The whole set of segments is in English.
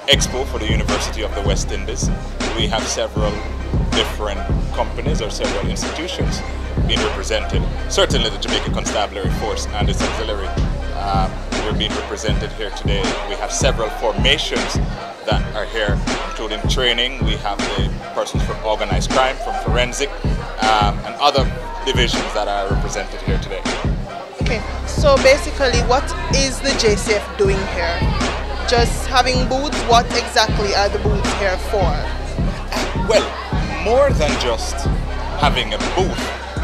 expo for the University of the West Indies. We have several different companies or several institutions being represented. Certainly the Jamaica Constabulary Force and its auxiliary. We're being represented here today. We have several formations that are here, including training. We have the persons from organized crime, from forensic, and other divisions that are represented here today. Okay, so basically what is the JCF doing here? Just having booths? What exactly are the booths here for? Well, more than just having a booth,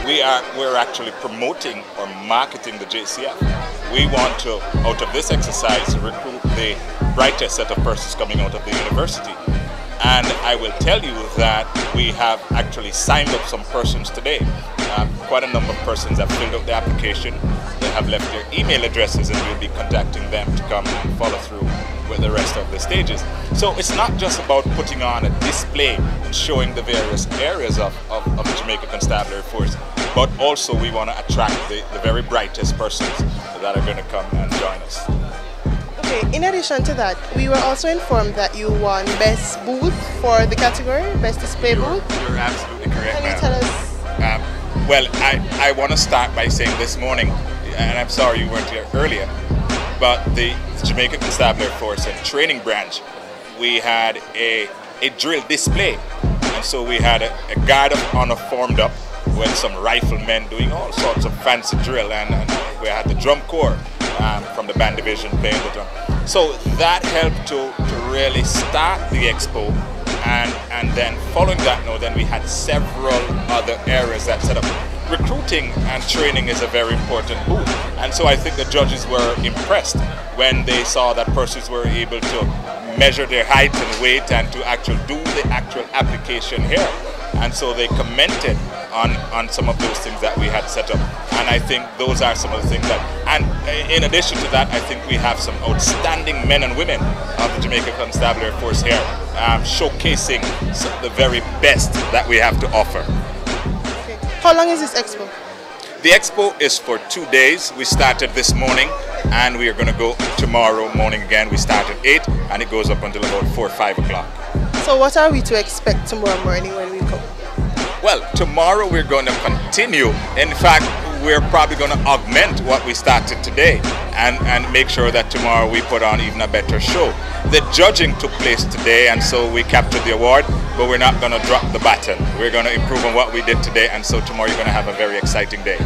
we're actually promoting or marketing the JCF. We want to, out of this exercise, recruit the brightest set of persons coming out of the university. And I will tell you that we have actually signed up some persons today. Quite a number of persons have filled out the application. They have left their email addresses, and we'll be contacting them to come and follow through with the rest of the stages. So it's not just about putting on a display and showing the various areas of the Jamaica Constabulary Force, but also we want to attract the very brightest persons that are going to come and join us. Okay, in addition to that, we were also informed that you won Best Booth for the category, Best Display Booth. You're absolutely correct. Can you tell us? Well, I want to start by saying this morning, and I'm sorry you weren't here earlier, but the Jamaica Constabulary Force and Training Branch, we had a drill display. And so we had a guard of honor formed up with some riflemen doing all sorts of fancy drill, and we had the drum corps from the band division playing the drum. So that helped to really start the expo, and then following that note, then we had several other areas that set up. Recruiting and training is a very important booth, and so I think the judges were impressed when they saw that persons were able to measure their height and weight and to actually do the actual application here. And so they commented on some of those things that we had set up. And I think those are some of the things that, and in addition to that, I think we have some outstanding men and women of the Jamaica Constabulary Force here, showcasing the very best that we have to offer. Okay. How long is this expo? The expo is for 2 days. We started this morning, and we are going to go tomorrow morning again. We start at 8, and it goes up until about 4 or 5 o'clock. So what are we to expect tomorrow morning when we come? Well, tomorrow we're going to continue. In fact, we're probably going to augment what we started today and make sure that tomorrow we put on even a better show. The judging took place today, and so we captured the award, but we're not going to drop the baton. We're going to improve on what we did today, and so tomorrow you're going to have a very exciting day.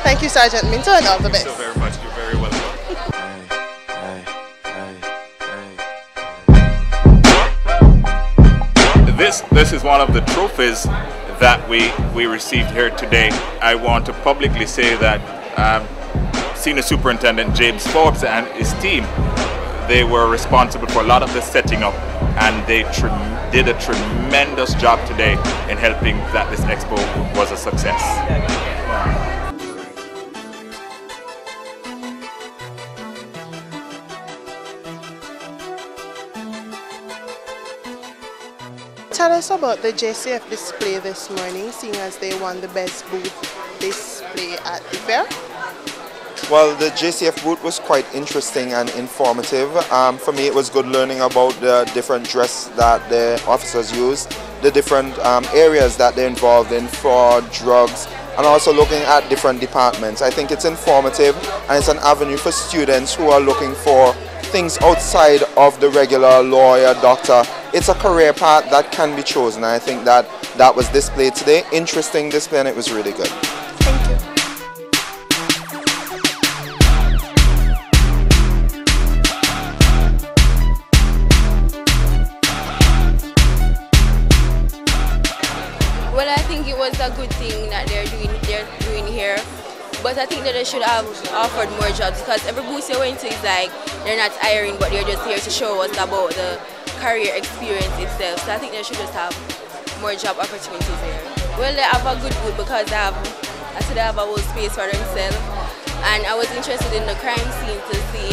Thank you, Sergeant Minto, and all the best. Thank you so very much. You're very welcome. This is one of the trophies that we received here today. I want to publicly say that Senior Superintendent James Forbes and his team, they were responsible for a lot of the setting up, and they did a tremendous job today in helping that this expo was a success. Tell us about the JCF display this morning, seeing as they won the Best Booth display at the fair. Well, the JCF booth was quite interesting and informative. For me, it was good learning about the different dress that the officers use, the different areas that they're involved in, fraud, drugs, and also looking at different departments. I think it's informative, and it's an avenue for students who are looking for things outside of the regular lawyer, doctor. It's a career path that can be chosen. I think that was displayed today. Interesting display, and it was really good. Thank you. Well, I think it was a good thing that they're doing here. But I think that they should have offered more jobs, because every booth you went to is like they're not hiring, but they're just here to show us about the career experience itself. So I think they should just have more job opportunities here. Well, they have a good booth because they have a whole space for themselves. And I was interested in the crime scene to see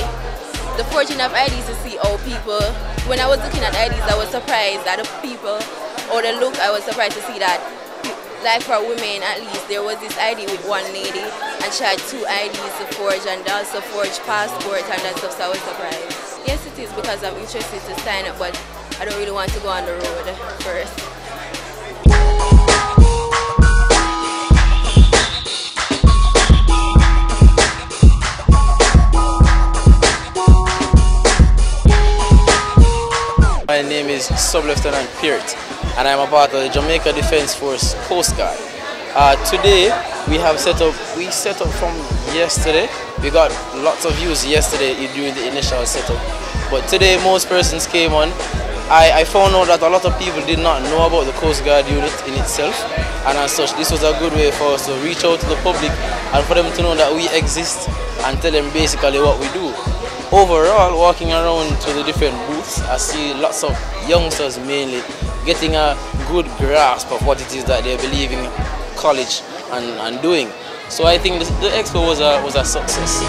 the forging of IDs, to see how people, when I was looking at IDs, I was surprised at the people, or the look, I was surprised to see that. Like for women, at least, there was this ID with one lady, and she had 2 IDs to forge, and also forged passports and that stuff, so I was surprised. Yes, it is because I'm interested to sign up, but I don't really want to go on the road first. My name is Sub-Lieutenant Peart, and I'm a part of the Jamaica Defence Force Coast Guard. Today we set up from yesterday. We got lots of views yesterday during the initial setup, but today most persons came on. I found out that a lot of people did not know about the Coast Guard unit in itself, and as such this was a good way for us to reach out to the public and for them to know that we exist and tell them basically what we do. Overall, walking around to the different booths, I see lots of youngsters mainly getting a good grasp of what it is that they believe in college and doing. So I think the expo was a success.